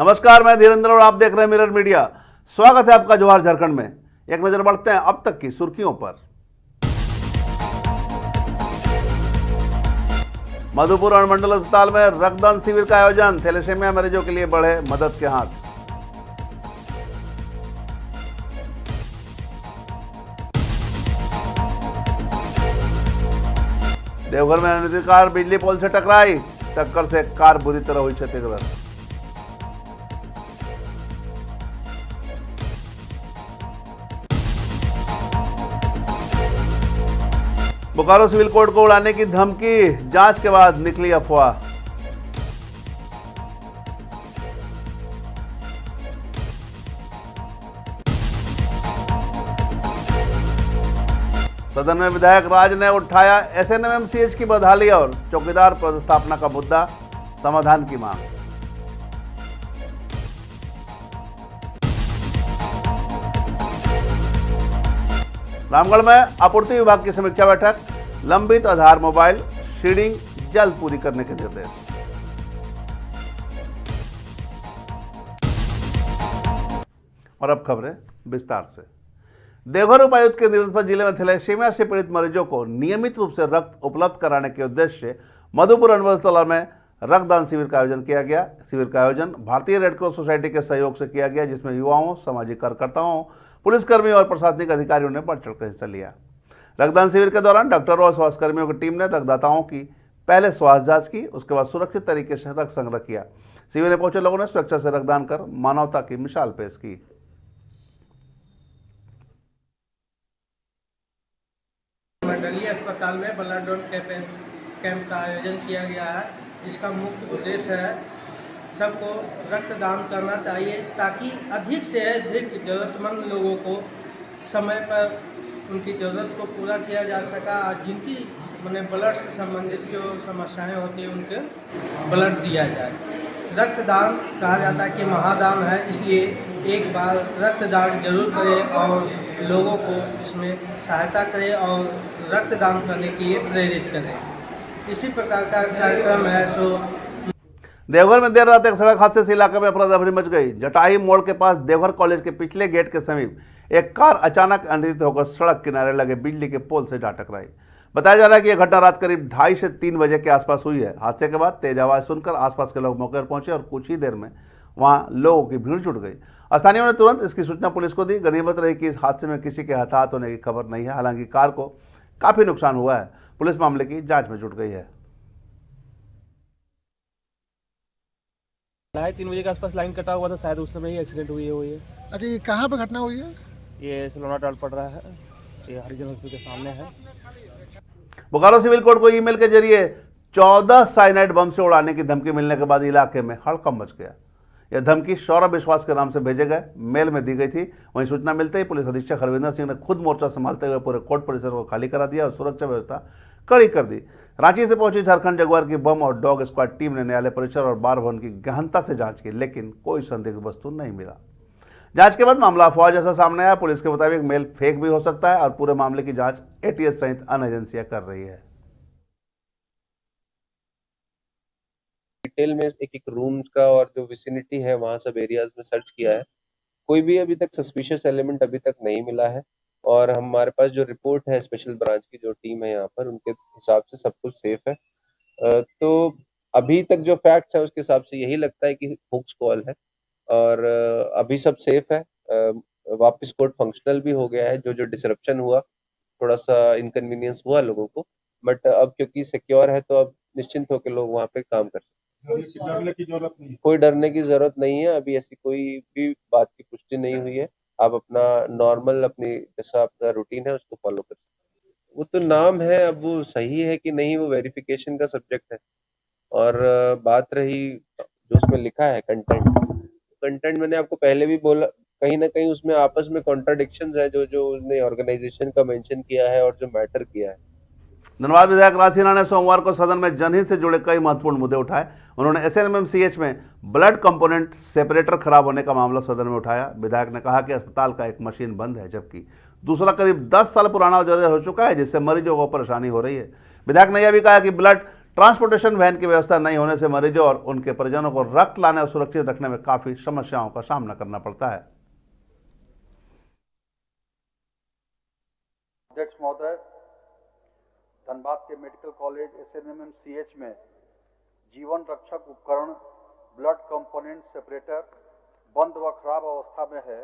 नमस्कार, मैं धीरेन्द्र और आप देख रहे हैं मिरर मीडिया। स्वागत है आपका जोहार झारखंड में। एक नजर बढ़ते हैं अब तक की सुर्खियों पर। मधुपुर अनुमंडल अस्पताल में रक्तदान शिविर का आयोजन, थैलेसीमिया मरीजों के लिए बढ़े मदद के हाथ। देवघर में अनियंत्रित कार बिजली पोल से टकराई, टक्कर से कार बुरी तरह हुई क्षतिग्रस्त। बोकारो सिविल कोर्ट को उड़ाने की धमकी, जांच के बाद निकली अफवाह। सदन में विधायक राज ने उठाया एसएनएमसीएच की बदहाली और चौकीदार पदस्थापना का मुद्दा, समाधान की मांग। रामगढ़ में आपूर्ति विभाग की समीक्षा बैठक, लंबित आधार मोबाइल शीडिंग जल्द पूरी करने के निर्देश। और अब खबरें विस्तार से। देवघर उपायुक्त के निर्देश पर जिले में थैलेसीमिया से पीड़ित मरीजों को नियमित रूप से रक्त उपलब्ध कराने के उद्देश्य से मधुपुर अनुमंडल अस्पताल में रक्तदान शिविर का आयोजन किया गया। शिविर का आयोजन भारतीय रेड क्रॉस सोसाइटी के सहयोग से किया गया, जिसमें युवाओं, सामाजिक कार्यकर्ताओं, पुलिसकर्मियों और प्रशासनिक अधिकारियों ने बढ़ चढ़कर हिस्सा लिया। रक्तदान शिविर के दौरान डॉक्टरों और स्वास्थ्यकर्मियों की टीम ने रक्तदाताओं की पहले स्वास्थ्य जांच की, उसके बाद सुरक्षित तरीके से रक्त संग्रह किया। शिविर में पहुंचे लोगों ने स्वेच्छा से रक्तदान कर मानवता की मिसाल पेश की। मंडलीय अस्पताल में ब्लड डोनेशन कैंप का आयोजन किया गया है, जिसका मुख्य उद्देश्य है सबको रक्तदान करना चाहिए ताकि अधिक से अधिक ज़रूरतमंद लोगों को समय पर उनकी ज़रूरत को पूरा किया जा सका और जिनकी ब्लड से संबंधित जो समस्याएं होती हैं उनके ब्लड दिया जाए। रक्तदान कहा जाता है कि महादान है, इसलिए एक बार रक्तदान जरूर करें और लोगों को इसमें सहायता करें और रक्तदान करने के लिए प्रेरित करें। इसी प्रकार का कार्यक्रम है। देवघर में देर रात एक सड़क हादसे से इलाके में अफरा तफरी मच गई। जटाई मोड़ के पास देवघर कॉलेज के पिछले गेट के समीप एक कार अचानक अनियंत्रित होकर सड़क किनारे लगे बिजली के पोल से जा टकराई। बताया जा रहा है कि यह घटना रात करीब 2:30 से 3 बजे के आसपास हुई है। हादसे के बाद तेज आवाज सुनकर आसपास के लोग मौके पर पहुंचे और कुछ ही देर में वहां लोगों की भीड़ जुट गई। स्थानीयों ने तुरंत इसकी सूचना पुलिस को दी। गनीमत रही कि इस हादसे में किसी के हताहत होने की खबर नहीं है। हालांकि कार को काफी नुकसान हुआ है। पुलिस मामले की जांच में जुट गई है। 2:30-3 बजे के आसपास लाइन कटा हुआ था, शायद उस समय ही एक्सीडेंट हुई है। अच्छा, ये कहाँ पर घटना हुई है? ये सलोना टाल पड़ रहा है, ये हरिजन हॉस्पिटल के सामने है। बोकारो सिविल कोर्ट को ईमेल के जरिए 14 साइनाइड बम से उड़ाने की धमकी मिलने के बाद इलाके में हड़कंप मच गया। यह धमकी सौरभ विश्वास के नाम से भेजे गए मेल में दी गई थी। वहीं सूचना मिलते ही पुलिस अधीक्षक हरविंदर सिंह ने खुद मोर्चा संभालते हुए पूरे कोर्ट परिसर को खाली करा दिया और सुरक्षा व्यवस्था कड़ी कर दी। रांची से पहुंची झारखंड जगुआर की बम और डॉग स्क्वाड टीम ने न्यायालय परिसर और बार भवन की गहनता से जांच की, लेकिन कोई संदिग्ध वस्तु नहीं मिला। जांच के बाद मामला अफवाह जैसा सामने आया। पुलिस के मुताबिक मेल फेक भी हो सकता है और पूरे मामले की जांच एटीएस सहित अन्य एजेंसियां कर रही है। डिटेल में एक रूम्स का और जो विसिनिटी है वहाँ सब एरियाज में सर्च किया है। कोई भी अभी तक सस्पिशियस एलिमेंट अभी तक नहीं मिला है और हमारे पास जो रिपोर्ट है स्पेशल ब्रांच की जो टीम है यहाँ पर, उनके हिसाब से सब कुछ सेफ है। तो अभी तक जो फैक्ट्स है उसके हिसाब से यही लगता है कि हुक्स कॉल है और अभी सब सेफ है। वापस कोर्ट फंक्शनल भी हो गया है। जो डिसरप्शन हुआ, थोड़ा सा इनकन्वीनियंस हुआ लोगों को, बट अब क्योंकि सिक्योर है तो अब निश्चिंत होकर लोग वहाँ पे काम कर सकते हैं। डरने की जरूरत नहीं है। कोई डरने की जरूरत नहीं है। अभी ऐसी कोई भी बात की पुष्टि नहीं हुई है। आप अपना नॉर्मल अपनी जैसा आपका रूटीन है उसको फॉलो कर सकते हैं। वो तो नाम है, अब वो सही है कि नहीं वो वेरिफिकेशन का सब्जेक्ट है। और बात रही जो उसमें लिखा है कंटेंट मैंने आपको पहले भी बोला, कहीं ना कहीं उसमें आपस में कॉन्ट्राडिक्शंस है जो उसने ऑर्गेनाइजेशन का मेंशन किया है और जो मैटर किया है। धनबाद विधायक राज सिन्हा ने सोमवार को सदन में जनहित से जुड़े कई महत्वपूर्ण मुद्दे उठाए। उन्होंने एसएनएमसीएच में ब्लड कंपोनेंट सेपरेटर खराब होने का मामला सदन में उठाया। विधायक ने कहा कि अस्पताल का एक मशीन बंद है, जबकि दूसरा करीब 10 साल पुराना औजार हो चुका है, जिससे मरीजों को परेशानी हो रही है। विधायक ने यह भी कहा कि ब्लड ट्रांसपोर्टेशन वैन की व्यवस्था नहीं होने से मरीजों और उनके परिजनों को रक्त लाने और सुरक्षित रखने में काफी समस्याओं का सामना करना पड़ता है। अध्यक्ष महोदय, धनबाद के मेडिकल कॉलेज SNMMCH में जीवन रक्षक उपकरण ब्लड कंपोनेंट सेपरेटर बंद व खराब अवस्था में है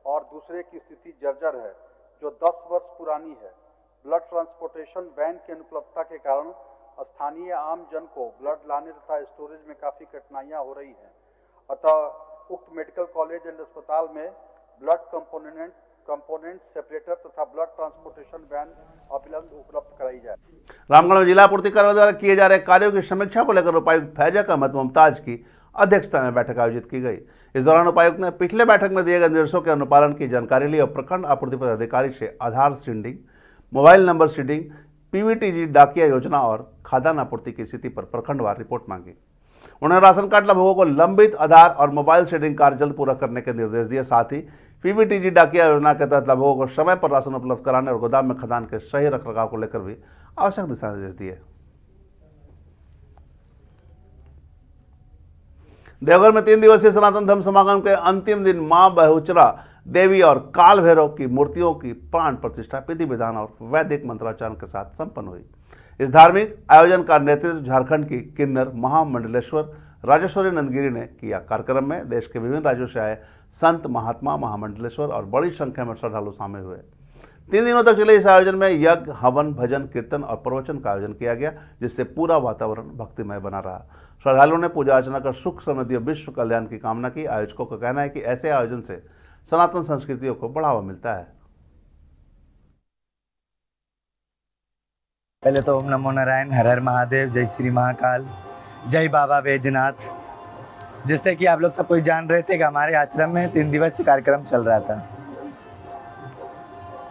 और दूसरे की स्थिति जर्जर है जो 10 वर्ष पुरानी है। ब्लड ट्रांसपोर्टेशन वैन की अनुपलब्धता के कारण स्थानीय आम जन को ब्लड लाने तथा स्टोरेज में काफ़ी कठिनाइयां हो रही हैं। अतः उक्त मेडिकल कॉलेज एंड अस्पताल में ब्लड कंपोनेंट सेपरेटर तथा ब्लड ट्रांसपोर्टेशन वैन उपलब्ध कराई जाए। रामगढ़ में जिला आपूर्ति कार्यालय द्वारा किए जा रहे कार्यों की समीक्षा को लेकर उपायुक्त फैजक अहमद मुमताज की अध्यक्षता में बैठक आयोजित की गई। इस दौरान उपायुक्त ने पिछले बैठक में दिए गए निर्देशों के अनुपालन की जानकारी ली और प्रखंड आपूर्ति पदाधिकारी से Aadhaar seeding, mobile number seeding, PVTG डाकिया योजना और खाद्यान्न आपूर्ति की स्थिति पर प्रखंडवार रिपोर्ट मांगी। उन्होंने राशन कार्ड लाभुकों को लंबित आधार और मोबाइल सीडिंग कार्य जल्द पूरा करने के निर्देश दिए। साथ ही PVTG डाकिया योजना के तहत लाभुकों को समय पर राशन उपलब्ध कराने और गोदाम में खदान के सही रखरखाव को लेकर भी आवश्यक दिशा निर्देश दिए। देवघर में 3 दिवसीय सनातन धर्म समागम के अंतिम दिन मां बहुचरा देवी और काल भैरव की मूर्तियों की प्राण प्रतिष्ठा विधि विधान और वैदिक मंत्रोच्चारण के साथ संपन्न हुई। इस धार्मिक आयोजन का नेतृत्व झारखंड की किन्नर महामंडलेश्वर राजेश्वरी नंदगिरी ने किया। कार्यक्रम में देश के विभिन्न राज्यों से आए संत, महात्मा, महामंडलेश्वर और बड़ी संख्या में श्रद्धालु शामिल हुए। 3 दिनों तक चले इस आयोजन में यज्ञ, हवन, भजन, कीर्तन और प्रवचन का आयोजन किया गया, जिससे पूरा वातावरण भक्तिमय बना रहा। श्रद्धालुओं ने पूजा अर्चना कर सुख समृद्धि और विश्व कल्याण की कामना की। आयोजकों का कहना है कि ऐसे आयोजन से सनातन संस्कृतियों को बढ़ावा मिलता है। पहले तो ओम नमो नारायण, हर हर महादेव, जय श्री महाकाल, जय बाबा बैजनाथ। जैसे कि आप लोग सब कोई जान रहे थे कि हमारे आश्रम में 3 दिवसीय कार्यक्रम चल रहा था।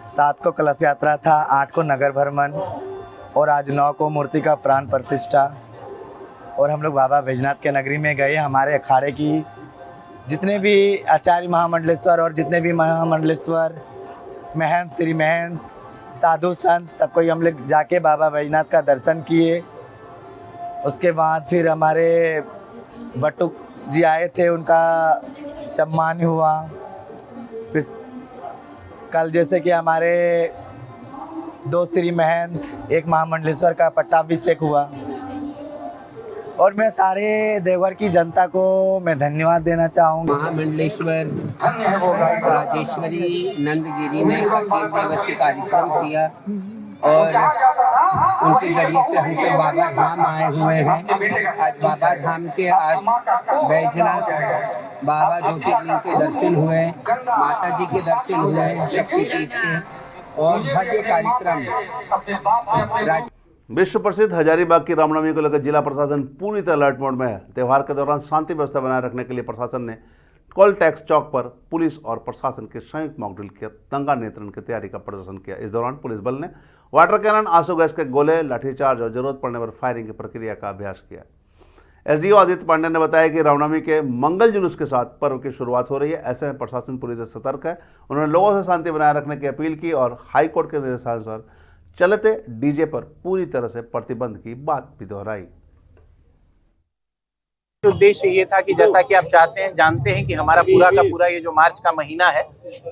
7 को कलश यात्रा था, 8 को नगर भ्रमण और आज 9 को मूर्ति का प्राण प्रतिष्ठा। और हम लोग बाबा बैजनाथ के नगरी में गए। हमारे अखाड़े की जितने भी आचार्य महामंडलेश्वर और जितने भी महामंडलेश्वर महंत, श्री महंत, साधु संत, सबको हम लोग जाके बाबा बैजनाथ का दर्शन किए। उसके बाद फिर हमारे बटुक जी आए थे, उनका सम्मान हुआ। फिर कल जैसे कि हमारे 2 श्री महंत, 1 महामंडलेश्वर का पट्टाभिषेक हुआ। और मैं सारे देवघर की जनता को मैं धन्यवाद देना चाहूँगा। महामंडलेश्वर राजेश्वरी नंदगिरी ने 3 दिवसीय कार्यक्रम किया और उनके जरिए से हम सब बाबा धाम आए हुए हैं। आज बाबा धाम के बैजनाथ बाबा ज्योतिर्लिंग के दर्शन हुए, माता जी के दर्शन हुए, शक्तिपीठ के, और भव्य कार्यक्रम। विश्व प्रसिद्ध हजारीबाग की रामनवमी को लेकर जिला प्रशासन पूरी तरह अलर्ट मोड में है। त्यौहार के दौरान शांति व्यवस्था बनाए रखने के लिए प्रशासन ने टोल टैक्स चौक पर पुलिस और प्रशासन के संयुक्त मॉकड्रिल किया, दंगा नियंत्रण की तैयारी का प्रदर्शन किया। इस दौरान पुलिस बल ने वाटर कैनन, आंसू गैस के गोले, लाठीचार्ज और जरूरत पड़ने पर फायरिंग की प्रक्रिया का अभ्यास किया। SDO आदित्य पांडे ने बताया कि रामनवमी के मंगल जुलूस के साथ पर्व की शुरुआत हो रही है। ऐसे में प्रशासन पूरी तरह सतर्क है। उन्होंने लोगों से शांति बनाए रखने की अपील की और हाईकोर्ट के निर्देशानुसार चलते डीजे पर पूरी तरह से प्रतिबंध की बात भी दोहराई। उद्देश्य ये था कि जैसा कि आप जानते हैं कि हमारा पूरा का पूरा ये जो मार्च का महीना है,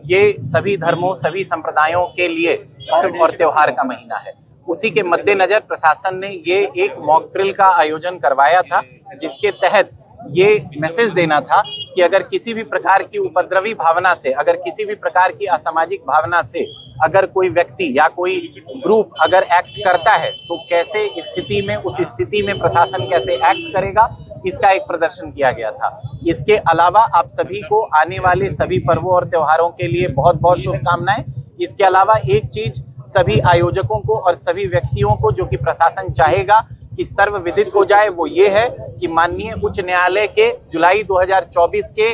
ये सभी धर्मों, सभी संप्रदायों के लिए पर्व और त्योहार का महीना है। उसी के मद्देनजर प्रशासन ने ये एक मॉक ड्रिल का आयोजन करवाया था, जिसके तहत ये मैसेज देना था कि अगर किसी भी प्रकार की उपद्रवी भावना से, अगर किसी भी प्रकार की असामाजिक भावना से अगर कोई व्यक्ति या कोई ग्रुप अगर एक्ट करता है तो कैसे स्थिति में, उस स्थिति में प्रशासन कैसे एक्ट करेगा, इसका एक प्रदर्शन किया गया था। इसके अलावा आप सभी को आने वाले सभी पर्वों और त्योहारों के लिए बहुत बहुत शुभकामनाएं। इसके अलावा एक चीज सभी आयोजकों को और सभी व्यक्तियों को जो कि प्रशासन चाहेगा कि सर्वविदित हो जाए, वो ये है कि माननीय उच्च न्यायालय के जुलाई 2024 के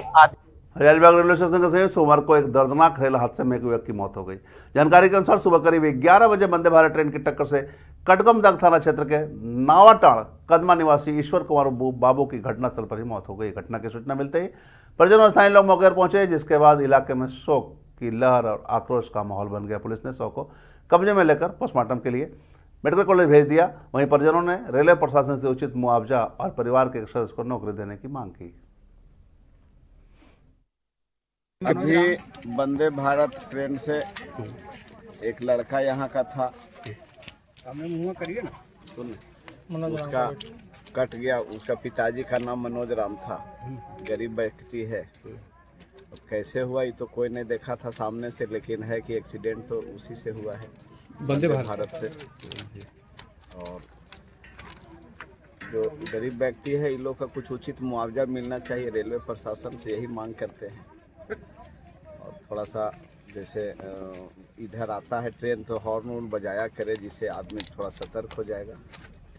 हजारीबाग रेलवे स्टेशन के समीप सोमवार को एक दर्दनाक रेल हादसे में एक युवक की मौत हो गई। जानकारी के अनुसार सुबह करीब 11 बजे वंदे भारत ट्रेन की टक्कर से कटकमदाग थाना क्षेत्र के नावाटाड़ कदमा निवासी ईश्वर कुमार बाबू की घटनास्थल पर ही मौत हो गई। घटना की सूचना मिलते ही परिजन और स्थानीय लोग मौके पर पहुंचे, जिसके बाद इलाके में शोक की लहर और आक्रोश का माहौल बन गया। पुलिस ने शव को कब्जे में लेकर पोस्टमार्टम के लिए मेडिकल कॉलेज भेज दिया। वहीं परिजनों ने रेलवे प्रशासन से उचित मुआवजा और परिवार के एक सदस्य को नौकरी देने की मांग की। अभी वंदे भारत ट्रेन से एक लड़का यहाँ का था, उसका कट गया। उसका पिताजी का नाम मनोज राम था, गरीब व्यक्ति है। अब कैसे हुआ ये तो कोई नहीं देखा था सामने से, लेकिन है कि एक्सीडेंट तो उसी से हुआ है, वंदे भारत से। और जो गरीब व्यक्ति है इन लोग का कुछ उचित मुआवजा मिलना चाहिए, रेलवे प्रशासन से यही मांग करते हैं। और थोड़ा सा जैसे इधर आता है ट्रेन तो हॉर्न वॉर्न बजाया करे, जिससे आदमी थोड़ा सतर्क हो जाएगा।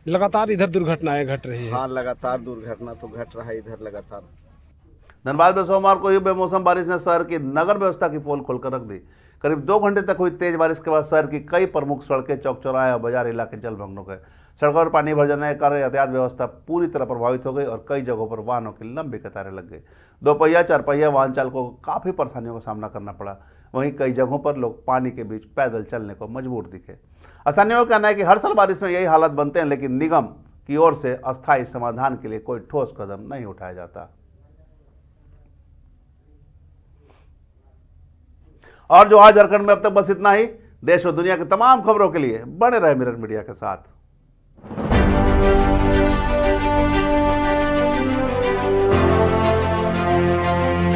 लगातार इधर दुर्घटनाएं घट रही है। हाँ, लगातार दुर्घटना तो घट रहा है इधर लगातार। धनबाद में सोमवार को हुई बेमौसम बारिश ने शहर की नगर व्यवस्था की पोल खोलकर रख दी। करीब 2 घंटे तक हुई तेज बारिश के बाद शहर की कई प्रमुख सड़कें, चौक चौराहे और बाजार इलाके जलमग्न हो गए। सड़कों पर पानी भर जाने के कारण यातायात व्यवस्था पूरी तरह प्रभावित हो गई और कई जगहों पर वाहनों की लंबी कतारें लग गई। 2 पहिया 4 पहिया वाहन चालकों को काफी परेशानियों का सामना करना पड़ा। वहीं कई जगहों पर लोग पानी के बीच पैदल चलने को मजबूर दिखे। स्थानीयों का कहना है कि हर साल बारिश में यही हालात बनते हैं, लेकिन निगम की ओर से अस्थायी समाधान के लिए कोई ठोस कदम नहीं उठाया जाता। और जो आज झारखंड में अब तक बस इतना ही। देश और दुनिया की तमाम खबरों के लिए बने रहे मिरर मीडिया के साथ।